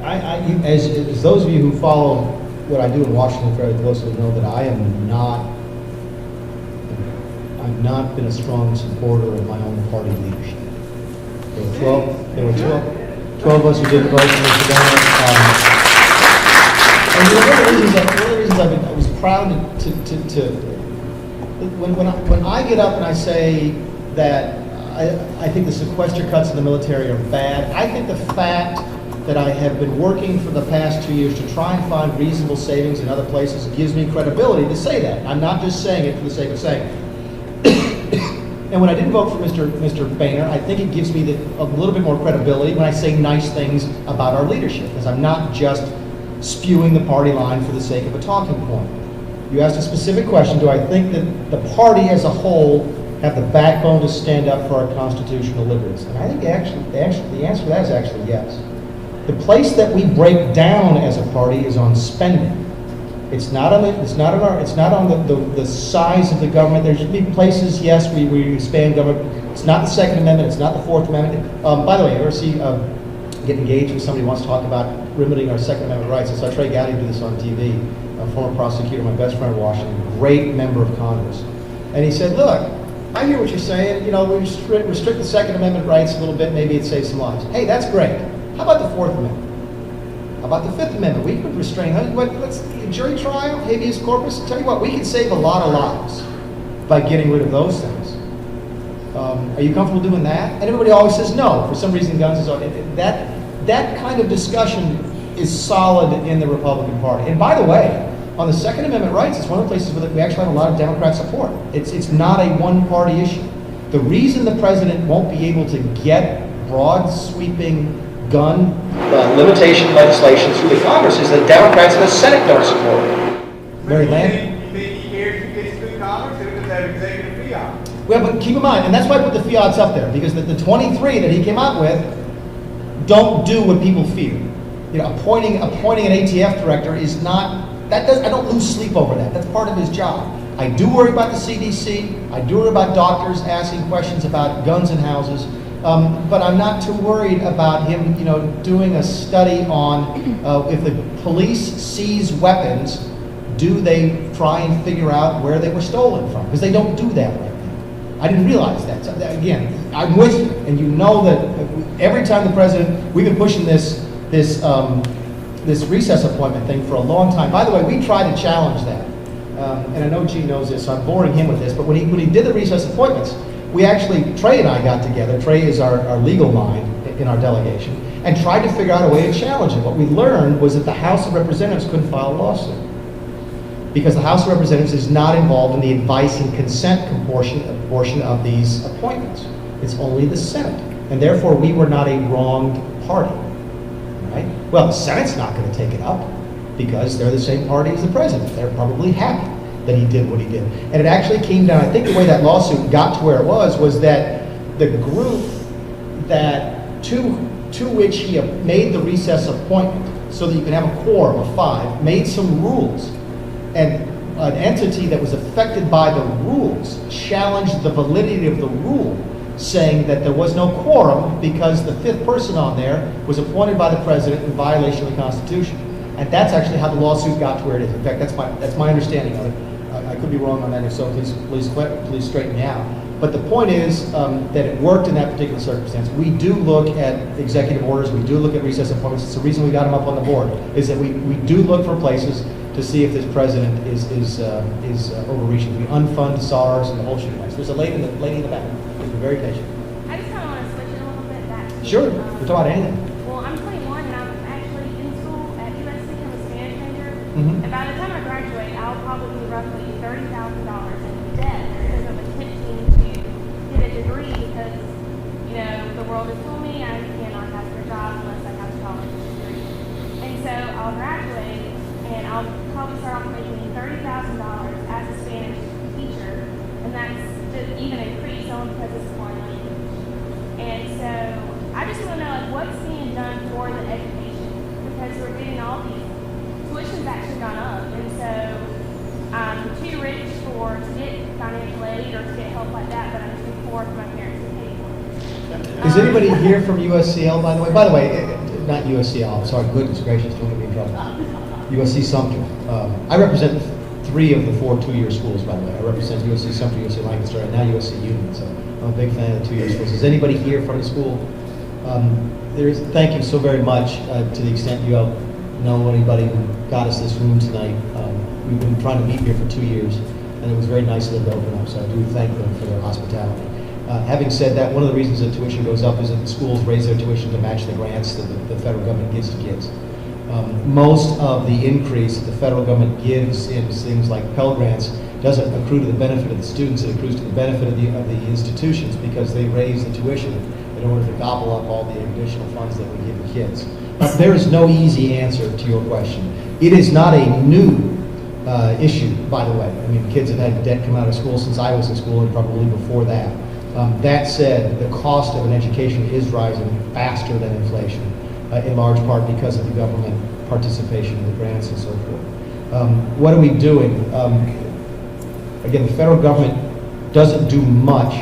as those of you who follow what I do in Washington fairly closely know that I've not been a strong supporter of my own party leadership. There were 12 of us who did vote for Mr. Banner. And one of the reasons I was proud when I get up and I say that I think the sequester cuts in the military are bad, I think the fact that I have been working for the past 2 years to try and find reasonable savings in other places gives me credibility to say that. I'm not just saying it for the sake of saying it. And when I didn't vote for Mr. Boehner, I think it gives me a little bit more credibility when I say nice things about our leadership, because I'm not just spewing the party line for the sake of a talking point. You asked a specific question: do I think that the party as a whole have the backbone to stand up for our constitutional liberties? And I think the answer to that is actually yes. The place that we break down as a party is on spending. It's not on the size of the government. There's big places, yes, we expand government. It's not the Second Amendment. It's not the Fourth Amendment. By the way, I ever see get engaged with somebody who wants to talk about limiting our Second Amendment rights. I saw Trey Gowdy do this on TV. A former prosecutor, my best friend in Washington, great member of Congress, and he said, "Look, I hear what you're saying. You know, we restrict the Second Amendment rights a little bit. Maybe it saves some lives. Hey, that's great. How about the Fourth Amendment? How about the Fifth Amendment? We could restrain, let's jury trial, habeas corpus. Tell you what, we could save a lot of lives by getting rid of those things. Are you comfortable doing that?" And everybody always says no. For some reason, guns is on. That kind of discussion is solid in the Republican Party. And by the way, on the Second Amendment rights, it's one of the places where we actually have a lot of Democrat support. It's not a one-party issue. The reason the president won't be able to get broad sweeping gun limitation legislation through the Congress is that Democrats in the Senate don't support it. Mary Land? You think he cares if he gets through Congress? He'll just have executive fiat. Well, but keep in mind, and that's why I put the fiats up there, because the 23 that he came out with don't do what people fear. You know, appointing an ATF director is not, I don't lose sleep over that. That's part of his job. I do worry about the CDC. I do worry about doctors asking questions about guns in houses. But I'm not too worried about him, doing a study on if the police seize weapons, do they try and figure out where they were stolen from? Because they don't do that right now. I didn't realize that. So again, I'm with you, and you know that every time the president, we've been pushing this recess appointment thing for a long time. By the way, we tried to challenge that, and I know Gene knows this, so I'm boring him with this. But when he did the recess appointments, we actually, Trey and I got together, Trey is our legal mind in our delegation, and tried to figure out a way to challenge it. What we learned was that the House of Representatives couldn't file a lawsuit because the House of Representatives is not involved in the advice and consent portion of these appointments. It's only the Senate, and therefore we were not a wronged party, right? Well, the Senate's not going to take it up because they're the same party as the president. They're probably happy that he did what he did. And it actually came down, I think the way that lawsuit got to where it was that the group to which he made the recess appointment so that you can have a quorum of 5, made some rules. And an entity that was affected by the rules challenged the validity of the rule, saying that there was no quorum because the 5th person on there was appointed by the president in violation of the Constitution. And that's actually how the lawsuit got to where it is. In fact, that's my understanding of it. I could be wrong on that, if so, please straighten me out. But the point is that it worked in that particular circumstance. We do look at executive orders. We do look at recess appointments. It's the reason we got them up on the board, is that we do look for places to see if this president is overreaching. We unfund SARS and the whole shit. There's a lady in the back. Please be very patient. I just kind of want to switch it a little bit back. Sure. We're talking about anything. Well, I'm 21 and I'm actually in school at USC. I'm a Spanish major. Mm-hmm. And by the time I graduate, I'll probably be roughly $30,000 in debt because I'm attempting to get a degree because, the world has told me I cannot have a job unless I have a college degree. And so I'll graduate and I'll probably start off making $30,000 as a Spanish teacher, and that's to even increase only because it's foreign language. And so I just want to know what's being done for the education, because we're getting all these tuition's actually gone up, and so I'm too rich to get financial aid or to get help like that, but I'm too poor for my parents to pay for it. Is anybody here from USCL, by the way? By the way, not USC, oh, sorry, goodness gracious, don't get me in trouble. USC Sumter. I represent 3 of the 4 two-year schools, by the way. I represent USC Sumter, USC Lancaster, and now USC Union, so I'm a big fan of the two-year schools. Is anybody here from the school? Thank you so very much to the extent you all know anybody who got us this room tonight. We've been trying to meet here for 2 years, and it was very nice of them to open up, so I do thank them for their hospitality. Having said that, one of the reasons that tuition goes up is that the schools raise their tuition to match the grants that the federal government gives to kids. Most of the increase that the federal government gives in things like Pell Grants doesn't accrue to the benefit of the students, it accrues to the benefit of the institutions because they raise the tuition in order to gobble up all the additional funds that we give the kids. There is no easy answer to your question. It is not a new issue, by the way. I mean, kids have had debt come out of school since I was in school and probably before that. That said, the cost of an education is rising faster than inflation, in large part because of the government participation in the grants and so forth. What are we doing? Again, the federal government doesn't do much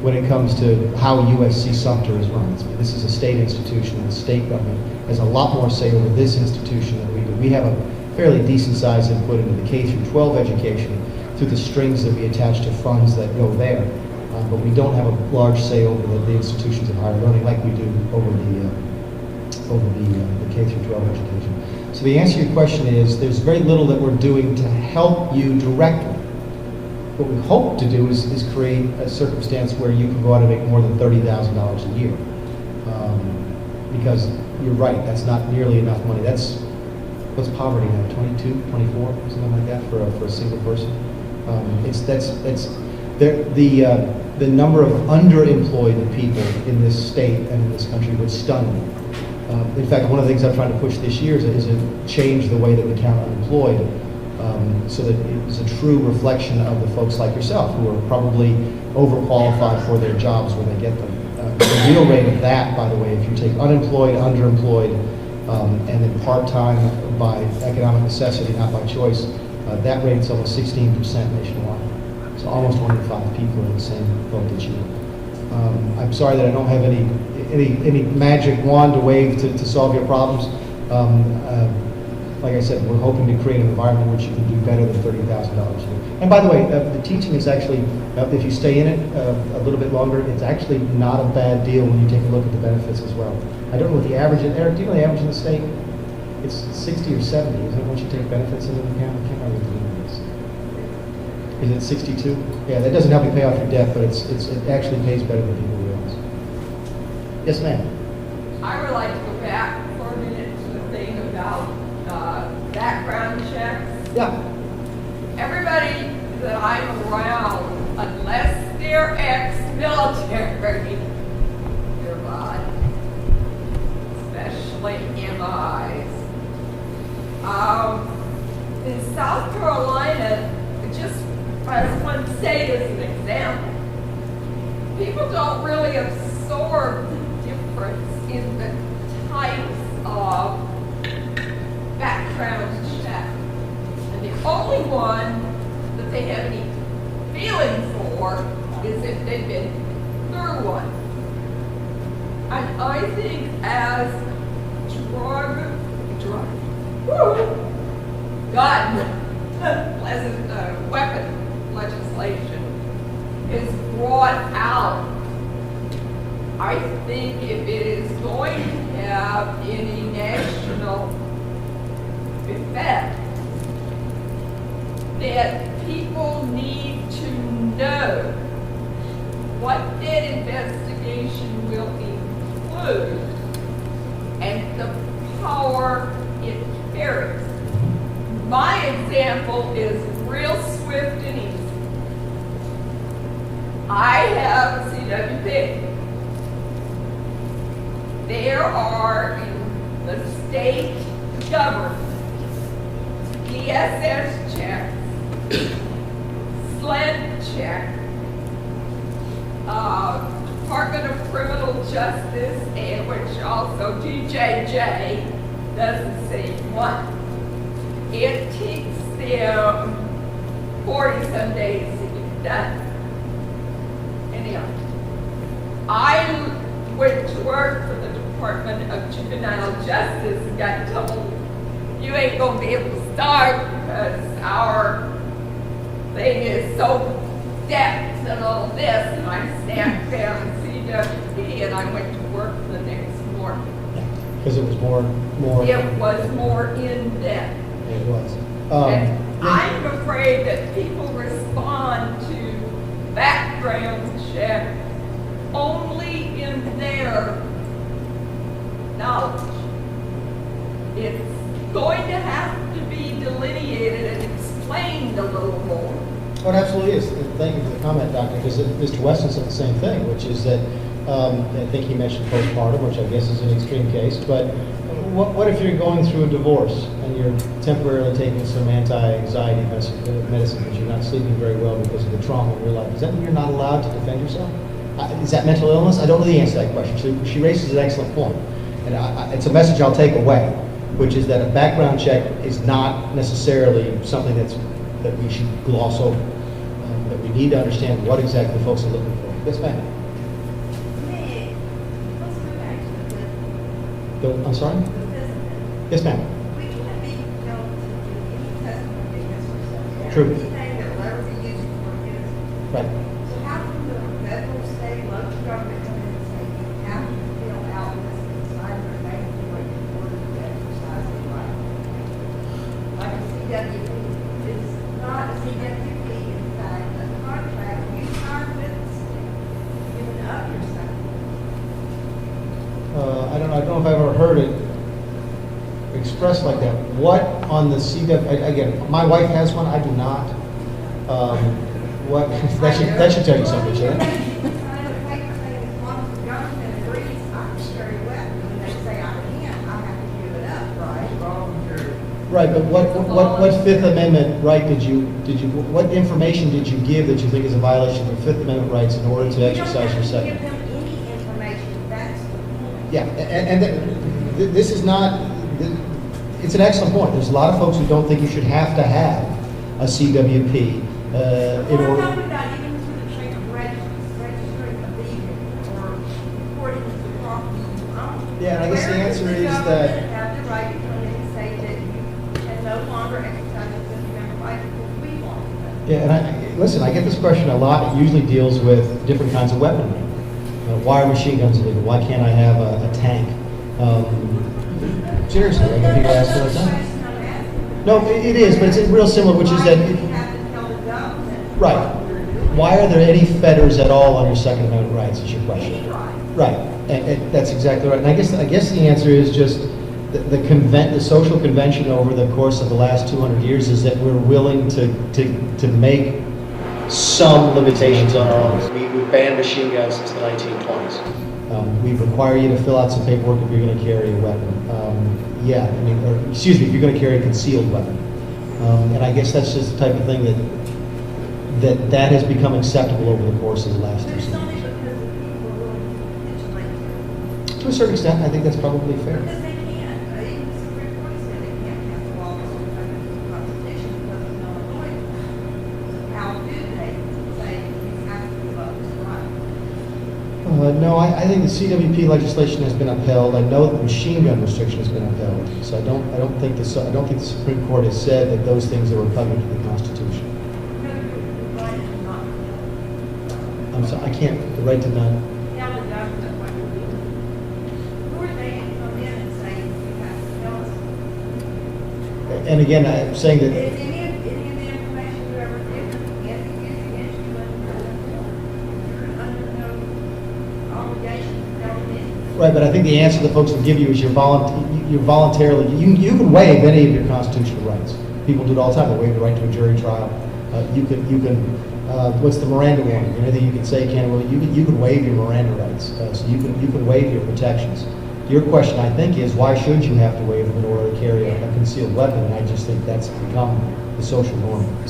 when it comes to how USC Sumter is run. This is a state institution, and the state government has a lot more say over this institution than we do. We have a fairly decent sized input into the K through 12 education through the strings that we attach to funds that go there. But we don't have a large say over the institutions of higher learning like we do over the K through 12 education. So the answer to your question is there's very little that we're doing to help you directly. What we hope to do is create a circumstance where you can go out and make more than $30,000 a year. Because you're right, that's not nearly enough money. What's poverty now, 22, 24, something like that for a single person? The number of underemployed people in this state and in this country would stun me. In fact, one of the things I'm trying to push this year is to change the way that we count unemployed so that it's a true reflection of the folks like yourself who are probably overqualified for their jobs when they get them. The real rate of that, by the way, if you take unemployed, underemployed, and then part-time by economic necessity, not by choice, that rate's almost 16% nationwide. So almost 1 in 5 people are in the same boat that you are. I'm sorry that I don't have any magic wand to wave to solve your problems. Like I said, we're hoping to create an environment in which you can do better than $30,000 a year. And by the way, the teaching is actually, if you stay in it a little bit longer, it's actually not a bad deal when you take a look at the benefits as well. I don't know what the average is. Eric, do you know the average in the state? It's 60 or 70, isn't it, once you take benefits into account? I can't remember what the number is. Is it 62? Yeah, that doesn't help you pay off your debt, but it actually pays better than people realize. Yes, ma'am. I would like to go back for a minute to the thing about background checks. Yeah. Everybody that I'm around, unless they're ex-military, they're bad, especially MIs. In South Carolina, I just want to say this as an example. People don't really absorb the difference in the types of background check. And the only one that they have any feeling for is if they've been through one. And I think as weapon legislation is brought out, I think if it is going to have any national effect, that people need to know what that investigation will include and the power it carries. My example is real swift and easy. I have a CWP. There are in the state government ESS checks, SLED check, Department of Criminal Justice, and which also DJJ does the same one. It takes them 40-some days to get done. Anyhow, I went to work for the Department Department of Juvenile Justice got told, you ain't gonna be able to start because our thing is so depth and all this, and I snapped down CWP and I went to work the next morning. Because it was more. It was more in depth. It was. And I'm afraid that people respond to background check only in their knowledge. It's going to have to be delineated and explained a little more. Oh, it absolutely is. Thank you for the comment, Doctor, because Mr. Weston said the same thing, which is that I think he mentioned postpartum, which I guess is an extreme case, but what if you're going through a divorce and you're temporarily taking some anti-anxiety medicine because you're not sleeping very well because of the trauma in your life? Does that mean you're not allowed to defend yourself? Is that mental illness? I don't know the answer to that question. She raises an excellent point, and it's a message I'll take away, which is that a background check is not necessarily something that we should gloss over. That we need to understand what exactly folks are looking for. Yes, ma'am. I'm sorry? Yes, ma'am. We can't be held to any testimony against ourselves. True. Anything that will ever be used for against us. Right. So how can the federal, state, local government come in and say, you have to fill out this inside your name in order to exercise the right? Like a CWP, it's not a CWP, in fact, a contract, you hire witnesses, giving up yourself. I don't know if I've ever heard it expressed like that. What on the CW, again, my wife has one, I do not. What, that should tell you something, shouldn't it? Right, but what Fifth Amendment right what information did you give that you think is a violation of Fifth Amendment rights in order to exercise your second? You don't have to give them any information, that's the point. Yeah, this is not, it's an excellent point. There's a lot of folks who don't think you should have to have a CWP in Well, I'm order. talking about even through the chain of registering a vehicle or reporting the property you own. Yeah, and I guess the Where answer does the is government that- have the right to come in and say that you can no longer exercise a Fifth Amendment right because we want to. Yeah, and listen, I get this question a lot. It usually deals with different kinds of weaponry. Why are machine guns illegal? Why can't I have a tank? Seriously, I get people ask all the time. No, it is, but it's real similar, which is that, Why do you have to tell the government? right. what you're doing? Why are there any fetters at all on your Second Amendment rights, is your question. Any right. Right, and that's exactly right. And I guess the answer is just the social convention over the course of the last 200 years is that we're willing to make some limitations on our own. We've banned machine guns since the 1920s. We require you to fill out some paperwork if you're going to carry a weapon. If you're going to carry a concealed weapon. And I guess that's just the type of thing that has become acceptable over the course of the last There's 2 only centuries. because the people are willing to capitulate To a certain extent, I think that's probably fair. because they can't. Even the Supreme Court said they can't pass laws or amendments to the Constitution because it's not avoidable. So how do they say you have to give up this right? No, I think the CWP legislation has been upheld. I know that the machine gun restriction has been upheld. So I don't think the Supreme Court has said that those things are repugnant to the Constitution. No, the right is not killed. I'm sorry, I can't. The right to none. Tell the government what you're doing. Who are they to come in and say you have to tell us? And again, I'm saying that. Is any of the information you ever given, if it's used against you you're under no obligation to tell them anything? Right, but I think the answer the folks will give you is you're voluntarily, you can waive any of your constitutional rights. People do it all the time. They waive the right to a jury trial. You can what's the Miranda warning? Anything you can say, you can waive your Miranda rights. So you can waive your protections. Your question, I think, is why should you have to waive them in order to carry a concealed weapon? And I just think that's become the social norm.